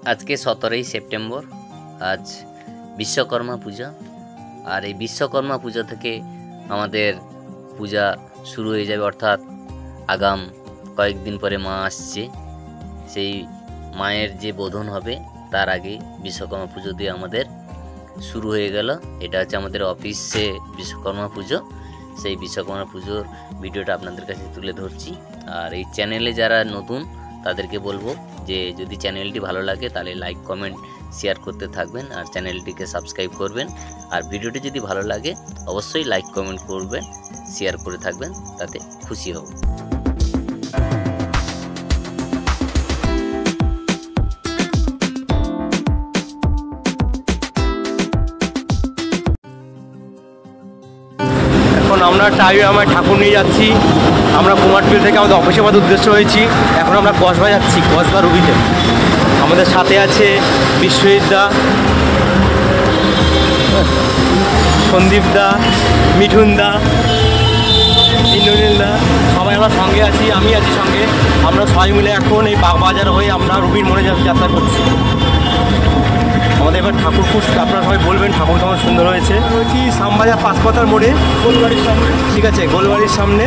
आज के 17 सेप्टेम्बर आज विश्वकर्मा पूजा और ये विश्वकर्मा पूजा থেকে আমাদের পূজা শুরু হয়ে যাবে অর্থাৎ আগাম কয়েকদিন পরে মা আসছে সেই মায়ের যে বোধন হবে তার আগে বিশ্বকর্মা পুজো দিয়ে আমাদের শুরু হয়ে গেল। এটা হচ্ছে আমাদের অফিসে বিশ্বকর্মা পুজো, সেই বিশ্বকর্মা পুজোর ভিডিওটা আপনাদের কাছে তুলে ধরছি। আর এই চ্যানেলে যারা নতুন তাদেরকে বলবো যে যদি চ্যানেলটি ভালো লাগে তাহলে লাইক কমেন্ট শেয়ার করতে থাকবেন আর চ্যানেলটিকে সাবস্ক্রাইব করবেন। আর ভিডিওটি যদি ভালো লাগে অবশ্যই লাইক কমেন্ট করবেন, শেয়ার করে থাকবেন, তাতে খুশি হব। এখন আমরা আমার ঠাকুর নিয়ে যাচ্ছি। আমরা কুমারটুলি থেকে আমাদের অফিসে আমাদের উদ্দেশ্য হয়েছি। এখন আমরা কসবা যাচ্ছি, কসবা রুবিতে। আমাদের সাথে আছে বিশ্বজিৎ দা, সন্দীপ দা, মিঠুন দা, ইন্দ্রনীল দা, সবাই আমরা সঙ্গে আছি, আমি আছি সঙ্গে। আমরা সবাই মিলে এখন এই বাগবাজার হয়ে আমরা রুবির মোড়ে যাত্রা করছি। আমাদের এবার ঠাকুর খুব, আপনারা সবাই বলবেন ঠাকুর কেমন সুন্দর হয়েছে। রয়েছি শ্যামবাজার পাঁচপাতার মোড়ে, গোলবাড়ির সামনে। ঠিক আছে, গোলবাড়ির সামনে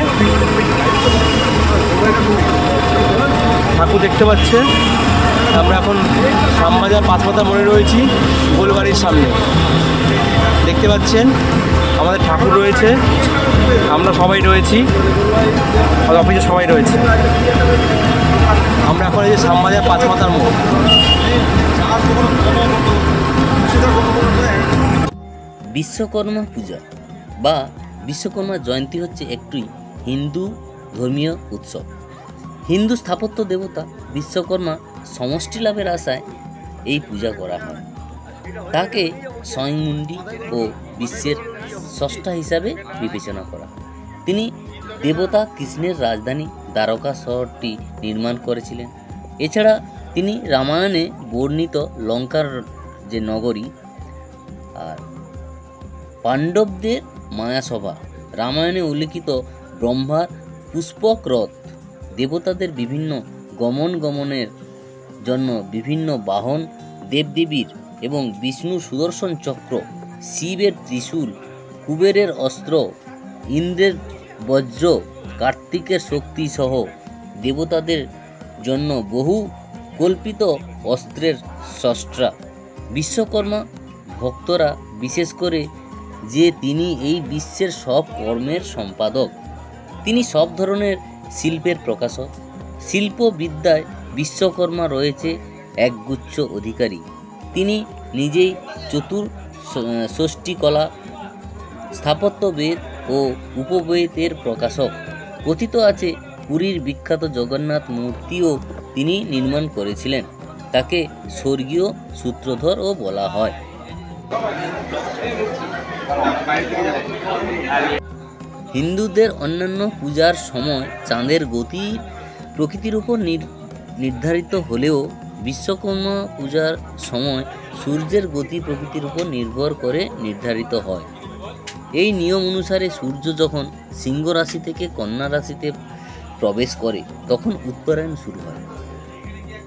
ঠাকুর দেখতে পাচ্ছেন। আমরা এখন শ্যামবাজার পাঁচপাতার মোড়ে রয়েছি, গোলবাড়ির সামনে দেখতে পাচ্ছেন আমাদের ঠাকুর রয়েছে। আমরা সবাই রয়েছি, আমাদের অফিসে সবাই রয়েছে। আমরা এখন এই যে শ্যামবাজার পাঁচপাতার মোড়। বিশ্বকর্মা পূজা বা বিশ্বকর্মা জয়ন্তী হচ্ছে একটি হিন্দু ধর্মীয় উৎসব। হিন্দু স্থাপত্য দেবতা বিশ্বকর্মা সমষ্টি লাভের আশায় এই পূজা করা হয়। তাকে স্বয়ংমুণ্ডী ও বিশ্বের স্রষ্টা হিসাবে বিবেচনা করা হয়। তিনি দেবতা কৃষ্ণের রাজধানী দ্বারকা শহরটি নির্মাণ করেছিলেন। এছাড়া তিনি রামায়ণে বর্ণিত লঙ্কার যে নগরী আর পাণ্ডবদের মায়াসভা, রামায়ণে উল্লিখিত ব্রহ্মার পুষ্পক রথ, দেবতাদের বিভিন্ন গমনের জন্য বিভিন্ন বাহন, দেবদেবীর এবং বিষ্ণুর সুদর্শন চক্র, শিবের ত্রিশূল, কুবেরের অস্ত্র, ইন্দ্রের বজ্র, কার্তিকের শক্তি সহ দেবতাদের জন্য বহু কল্পিত অস্ত্রের স্রষ্টা বিশ্বকর্মা। ভক্তরা বিশেষ করে যে তিনি এই বিশ্বের সব কর্মের সম্পাদক, তিনি সব ধরনের শিল্পের প্রকাশক। শিল্পবিদ্যায় বিশ্বকর্মা রয়েছে একগুচ্ছ অধিকারী। তিনি নিজেই ষষ্ঠী-কলা, স্থাপত্যবেদ ও উপবেদের প্রকাশক। কথিত আছে পুরীর বিখ্যাত জগন্নাথ মূর্তিও তিনি নির্মাণ করেছিলেন। তাকে স্বর্গীয় সূত্রধরও বলা হয়। হিন্দুদের অন্যান্য পূজার সময় চাঁদের গতি প্রকৃতির উপর নির্ধারিত হলেও বিশ্বকর্মা পূজার সময় সূর্যের গতি প্রকৃতির উপর নির্ভর করে নির্ধারিত হয়। এই নিয়ম অনুসারে সূর্য যখন সিংহ রাশি থেকে কন্যা রাশিতে প্রবেশ করে তখন উত্তরায়ণ শুরু হয়।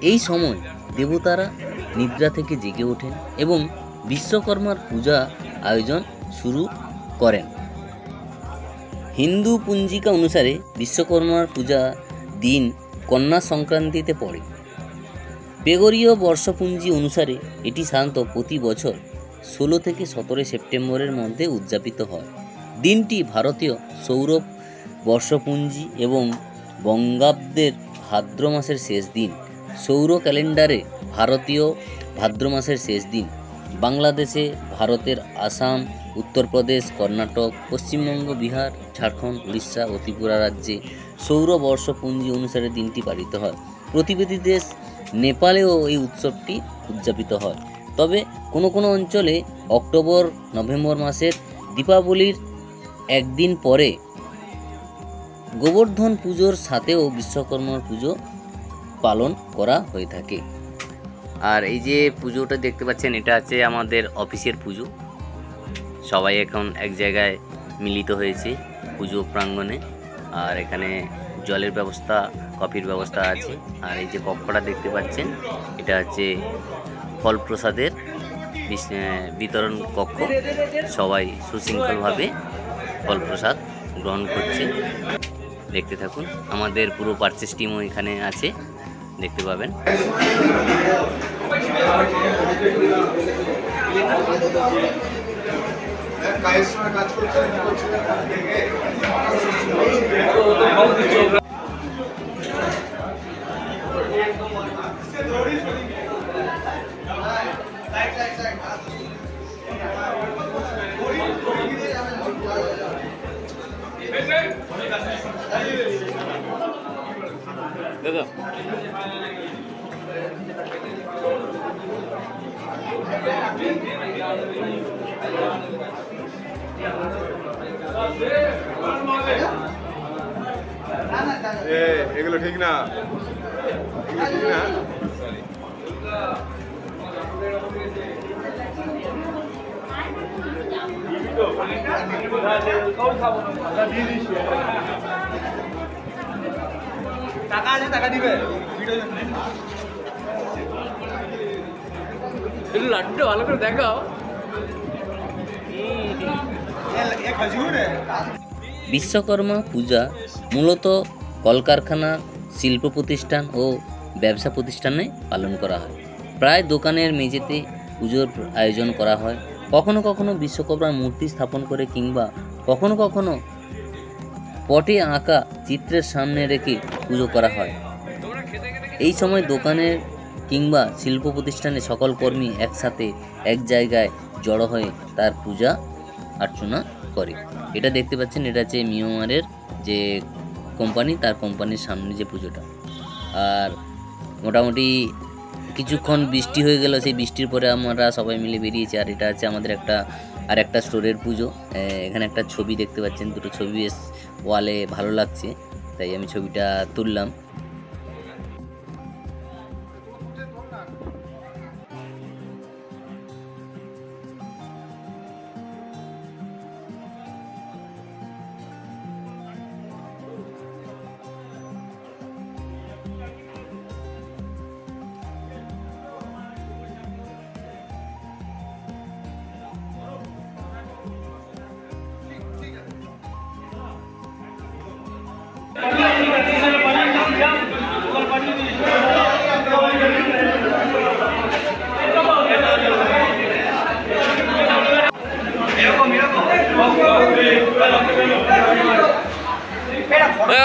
এই সময় দেবতারা নিদ্রা থেকে জেগে ওঠেন এবং বিশ্বকর্মার পূজা আয়োজন শুরু করেন। হিন্দু পঞ্জিকা অনুসারে বিশ্বকর্মার পূজা দিন কন্যা সংক্রান্তিতে পড়ে। গ্রেগরীয় বর্ষপঞ্জি অনুসারে এটি সাধারণত প্রতি বছর 16 থেকে 17 সেপ্টেম্বরের মধ্যে উদযাপিত হয়। দিনটি ভারতীয় সৌর বর্ষপঞ্জি এবং বঙ্গাব্দের ভাদ্র মাসের শেষ দিন। সৌর ক্যালেন্ডারে ভারতীয় ভাদ্র মাসের শেষ দিন। বাংলাদেশে ভারতের আসাম, উত্তরপ্রদেশ, কর্ণাটক, পশ্চিমবঙ্গ, বিহার, ঝাড়খণ্ড, উড়িষ্যা ও ত্রিপুরা রাজ্যে সৌর বর্ষপঞ্জি অনুসারে দিনটি পালিত হয়। প্রতিবেশী দেশ নেপালেও এই উৎসবটি উদযাপিত হয়। তবে কোনো কোনো অঞ্চলে অক্টোবর নভেম্বর মাসের দীপাবলির একদিন পরে গোবর্ধন পুজোর সাথেও বিশ্বকর্মা পুজো পালন করা হয়ে থাকে। আর এই যে পুজোটা দেখতে পাচ্ছেন এটা আছে আমাদের অফিসের পুজো। সবাই এখন এক জায়গায় মিলিত হয়েছে পুজো প্রাঙ্গণে। আর এখানে জলের ব্যবস্থা, কফির ব্যবস্থা আছে। আর এই যে কক্ষটা দেখতে পাচ্ছেন, এটা হচ্ছে ফল প্রসাদের বিতরণ কক্ষ। সবাই সুশৃঙ্খলভাবে ফল প্রসাদ গ্রহণ করছে। দেখতে থাকুন, আমাদের পুরো পারচেস টিমও এখানে আছে, দেখতে পাবেন। দাদা এগুলো ঠিক না, ঠিক না। টাকা আছে, টাকা দিবে। লাড্ডু ভালো করে দেখাও। বিশ্বকর্মা পূজা মূলত কলকারখানা, শিল্প প্রতিষ্ঠান ও ব্যবসা প্রতিষ্ঠানে পালন করা হয়। প্রায় দোকানের মেঝেতে পুজোর আয়োজন করা হয়। কখনো কখনো বিশ্বকর্মার মূর্তি স্থাপন করে কিংবা কখনো কখনো পটে আঁকা চিত্রের সামনে রেখে পুজো করা হয়। এই সময় দোকানের কিংবা শিল্প প্রতিষ্ঠানে সকল কর্মী একসাথে এক জায়গায় জড়ো হয়ে তার পূজা অর্চনা করে। এটা দেখতে পাচ্ছেন, এটা হচ্ছে মিয়ানমারের যে কোম্পানি, তার কোম্পানির সামনে যে পুজোটা। আর মোটামুটি কিছুক্ষণ বৃষ্টি হয়ে গেল, সেই বৃষ্টির পরে আমরা সবাই মিলে বেরিয়েছি। আর এটা হচ্ছে আমাদের একটা স্টোরের পুজো। এখানে একটা ছবি দেখতে পাচ্ছেন, দুটো ছবি বেশ ওয়ালে ভালো লাগছে, তাই আমি ছবিটা তুললাম।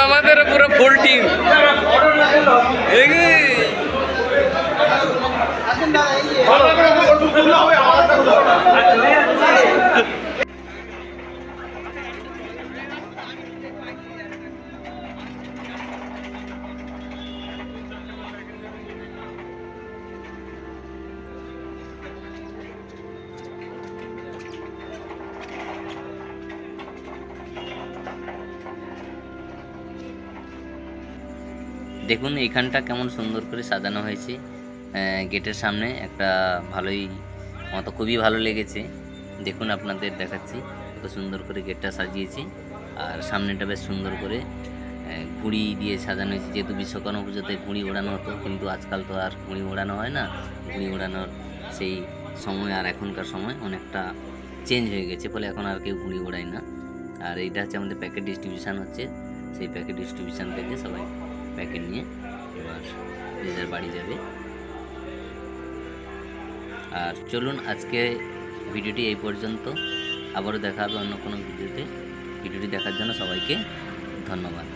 আমাদের পুরো ফুল টিম। দেখুন এইখানটা কেমন সুন্দর করে সাজানো হয়েছে। গেটের সামনে একটা ভালোই মতো খুবই ভালো লেগেছে। দেখুন আপনাদের দেখাচ্ছি কত সুন্দর করে গেটটা সাজিয়েছি। আর সামনেটা বেশ সুন্দর করে ঘুড়ি দিয়ে সাজানো হয়েছে। যেহেতু বিশ্বকর্মা পুজোতে ঘুড়ি ওড়ানো হতো, কিন্তু আজকাল তো আর ঘুড়ি ওড়ানো হয় না। ঘুড়ি ওড়ানোর সেই সময় আর এখনকার সময় অনেকটা চেঞ্জ হয়ে গেছে, ফলে এখন আর কেউ ঘুড়ি ওড়ায় না। আর এইটা হচ্ছে আমাদের প্যাকেট ডিস্ট্রিবিউশান হচ্ছে। সেই প্যাকেট ডিস্ট্রিবিউশান থেকে সবাই প্যাকেট নিয়ে এবার নিজের বাড়ি যাবে। আর চলুন আজকে ভিডিওটি এই পর্যন্ত, আবারও দেখা হবে অন্য কোনো ভিডিওতে। ভিডিওটি দেখার জন্য সবাইকে ধন্যবাদ।